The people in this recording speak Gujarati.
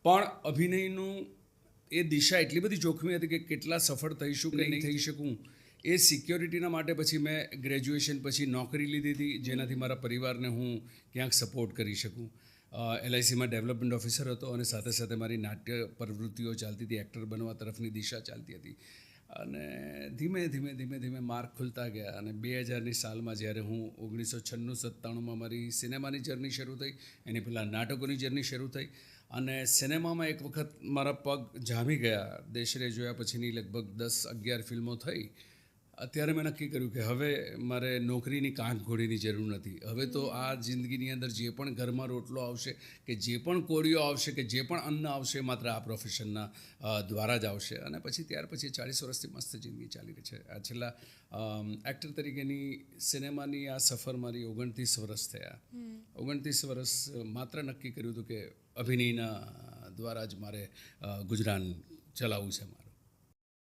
પણ અભિનયનું એ દિશા એટલી બધી જોખમી હતી કે કેટલા સફળ થઈશું કે નહીં થઈ શકું એ સિક્યોરિટીના માટે પછી મેં ગ્રેજ્યુએશન પછી નોકરી લીધી હતી, જેનાથી મારા પરિવારને હું ક્યાંક સપોર્ટ કરી શકું. LICમાં ડેવલપમેન્ટ ઓફિસર હતો અને સાથે સાથે મારી નાટ્ય પ્રવૃત્તિઓ ચાલતી હતી, એક્ટર બનવા તરફની દિશા ચાલતી હતી. અને ધીમે ધીમે માર્ક ખુલતા ગયા અને 2000ની સાલમાં જ્યારે હું 1996-97માં મારી સિનેમાની જર્ની શરૂ થઈ, એની પહેલાં નાટકોની જર્ની શરૂ થઈ અને સિનેમામાં એક વખત મારા પગ જામી ગયા. દેશરે જોયા પછીની લગભગ 10-11 ફિલ્મો થઈ. અત્યારે મેં નક્કી કર્યું કે હવે મારે નોકરીની કાંખ ઘોડીની જરૂર નથી. હવે તો આ જિંદગીની અંદર જે પણ ઘરમાં રોટલો આવશે કે જે પણ કોળીઓ આવશે કે જે પણ અન્ન આવશે માત્ર આ પ્રોફેશનના દ્વારા જ આવશે. અને પછી ત્યાર પછી 40 વર્ષથી મસ્ત જિંદગી ચાલી રહી છે. આ છેલ્લા એક્ટર તરીકેની સિનેમાની આ સફર મારી 29 વર્ષ થયા. 29 વર્ષ માત્ર નક્કી કર્યું હતું કે અભિનયના દ્વારા જ મારે ગુજરાન ચલાવવું છે મારું.